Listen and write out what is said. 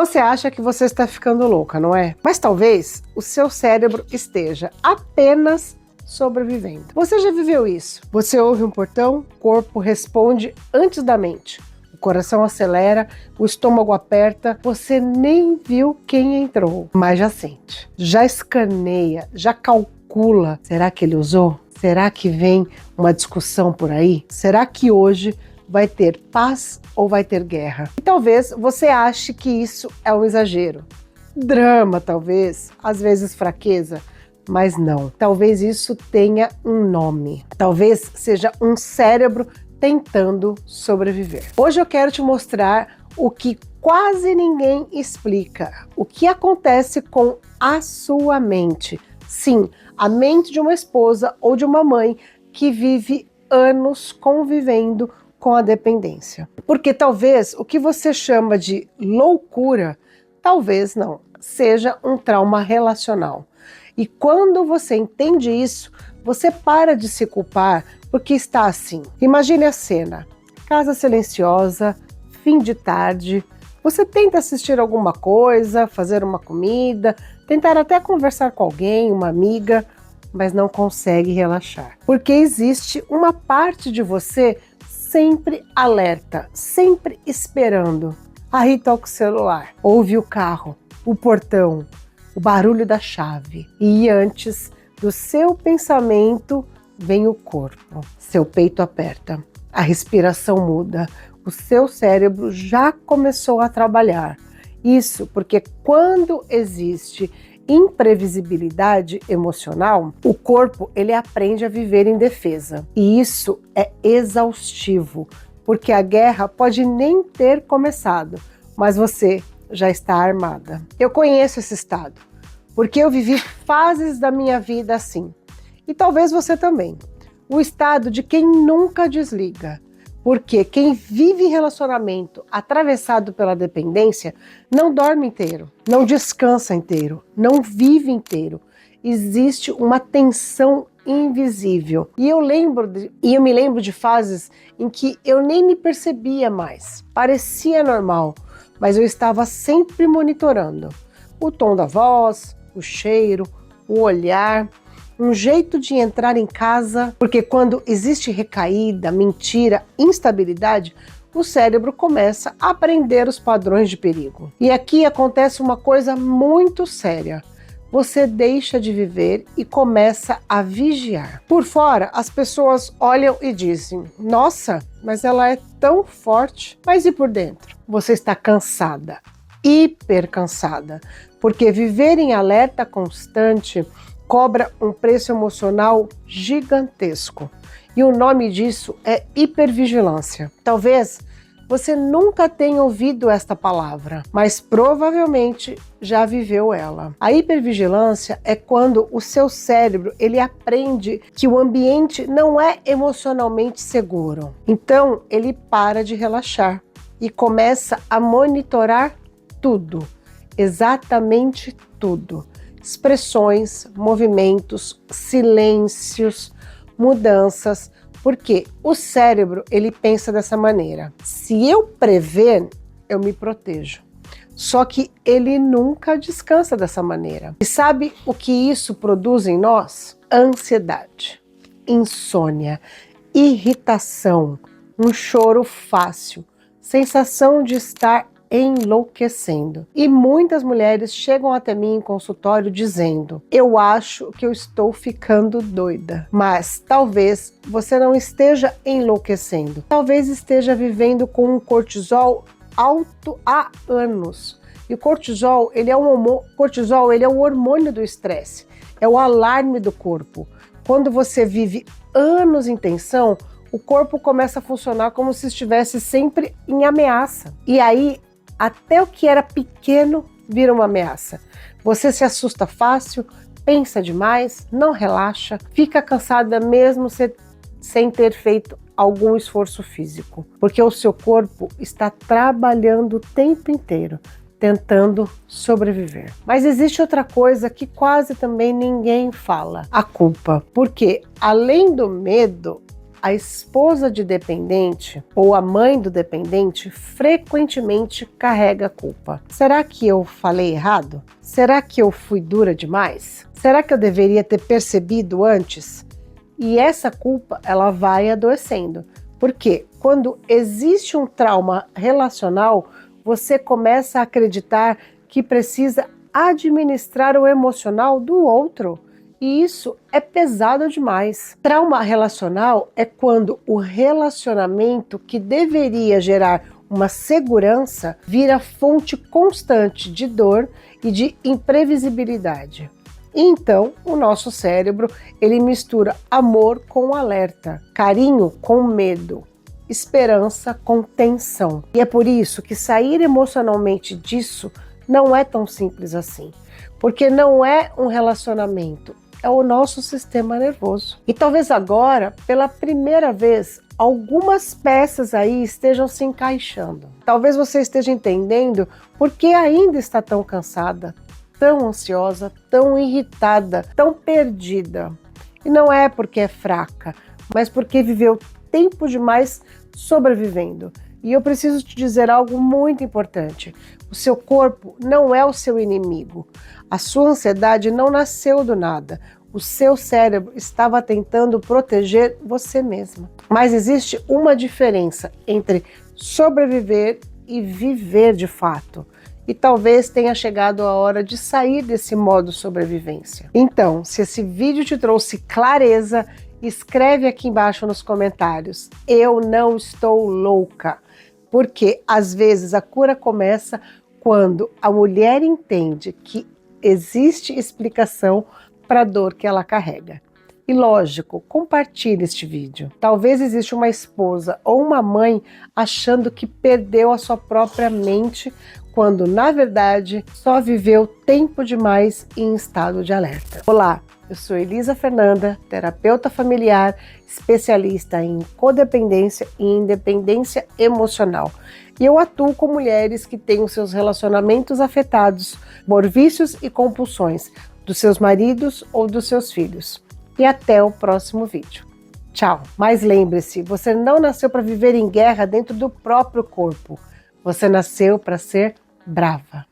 Você acha que você está ficando louca, não é? Mas talvez o seu cérebro esteja apenas sobrevivendo. Você já viveu isso? Você ouve um portão, o corpo responde antes da mente. O coração acelera, o estômago aperta, você nem viu quem entrou, mas já sente. Já escaneia, já calcula. Será que ele usou? Será que vem uma discussão por aí? Será que hoje vai ter paz ou vai ter guerra? E talvez você ache que isso é um exagero. Drama, talvez, às vezes fraqueza, mas não. Talvez isso tenha um nome. Talvez seja um cérebro tentando sobreviver. Hoje eu quero te mostrar o que quase ninguém explica. O que acontece com a sua mente. Sim, a mente de uma esposa ou de uma mãe que vive anos convivendo com a dependência. Porque talvez o que você chama de loucura, talvez não, seja um trauma relacional. E quando você entende isso, você para de se culpar porque está assim. Imagine a cena: casa silenciosa, fim de tarde, você tenta assistir alguma coisa, fazer uma comida, tentar até conversar com alguém, uma amiga, mas não consegue relaxar. Porque existe uma parte de você sempre alerta, sempre esperando. Aí toca o celular, ouve o carro, o portão, o barulho da chave. E antes do seu pensamento vem o corpo. Seu peito aperta, a respiração muda, o seu cérebro já começou a trabalhar. Isso porque quando existe imprevisibilidade emocional, o corpo ele aprende a viver em defesa. E isso é exaustivo, porque a guerra pode nem ter começado, mas você já está armada. Eu conheço esse estado, porque eu vivi fases da minha vida assim. E talvez você também. O estado de quem nunca desliga. Porque quem vive relacionamento atravessado pela dependência não dorme inteiro, não descansa inteiro, não vive inteiro. Existe uma tensão invisível. E eu me lembro de fases em que eu nem me percebia mais. Parecia normal, mas eu estava sempre monitorando o tom da voz, o cheiro, o olhar, um jeito de entrar em casa, porque quando existe recaída, mentira, instabilidade, o cérebro começa a aprender os padrões de perigo. E aqui acontece uma coisa muito séria. Você deixa de viver e começa a vigiar. Por fora, as pessoas olham e dizem: nossa, mas ela é tão forte. Mas e por dentro? Você está cansada, hiper cansada, porque viver em alerta constante cobra um preço emocional gigantesco. E o nome disso é hipervigilância. Talvez você nunca tenha ouvido esta palavra, mas provavelmente já viveu ela. A hipervigilância é quando o seu cérebro ele aprende que o ambiente não é emocionalmente seguro. Então ele para de relaxar e começa a monitorar tudo, exatamente tudo. Expressões, movimentos, silêncios, mudanças, porque o cérebro ele pensa dessa maneira: se eu prever, eu me protejo. Só que ele nunca descansa dessa maneira. E sabe o que isso produz em nós? Ansiedade, insônia, irritação, um choro fácil, sensação de estar enlouquecendo. E muitas mulheres chegam até mim em consultório dizendo: eu acho que eu estou ficando doida. Mas talvez você não esteja enlouquecendo. Talvez esteja vivendo com um cortisol alto há anos. E o cortisol, ele é o hormônio do estresse. É o alarme do corpo. Quando você vive anos em tensão, o corpo começa a funcionar como se estivesse sempre em ameaça. E aí, até o que era pequeno vira uma ameaça. Você se assusta fácil, pensa demais, não relaxa, fica cansada mesmo sem ter feito algum esforço físico. Porque o seu corpo está trabalhando o tempo inteiro, tentando sobreviver. Mas existe outra coisa que quase também ninguém fala: a culpa. Porque além do medo, a esposa de dependente ou a mãe do dependente frequentemente carrega a culpa. Será que eu falei errado? Será que eu fui dura demais? Será que eu deveria ter percebido antes? E essa culpa, ela vai adoecendo. Porque quando existe um trauma relacional, você começa a acreditar que precisa administrar o emocional do outro. E isso é pesado demais. Trauma relacional é quando o relacionamento que deveria gerar uma segurança vira fonte constante de dor e de imprevisibilidade. Então, o nosso cérebro, ele mistura amor com alerta, carinho com medo, esperança com tensão. E é por isso que sair emocionalmente disso não é tão simples assim, porque não é um relacionamento, é o nosso sistema nervoso. E talvez agora, pela primeira vez, algumas peças aí estejam se encaixando. Talvez você esteja entendendo por que ainda está tão cansada, tão ansiosa, tão irritada, tão perdida. E não é porque é fraca, mas porque viveu tempo demais sobrevivendo. E eu preciso te dizer algo muito importante. O seu corpo não é o seu inimigo. A sua ansiedade não nasceu do nada. O seu cérebro estava tentando proteger você mesma. Mas existe uma diferença entre sobreviver e viver de fato. E talvez tenha chegado a hora de sair desse modo sobrevivência. Então, se esse vídeo te trouxe clareza, escreve aqui embaixo nos comentários: eu não estou louca. Porque às vezes a cura começa quando a mulher entende que existe explicação para a dor que ela carrega. E lógico, compartilhe este vídeo. Talvez exista uma esposa ou uma mãe achando que perdeu a sua própria mente, quando na verdade só viveu tempo demais em estado de alerta. Olá, eu sou Elisa Fernanda, terapeuta familiar, especialista em codependência e independência emocional. E eu atuo com mulheres que têm os seus relacionamentos afetados por vícios e compulsões dos seus maridos ou dos seus filhos. E até o próximo vídeo. Tchau! Mas lembre-se, você não nasceu para viver em guerra dentro do próprio corpo. Você nasceu para ser brava.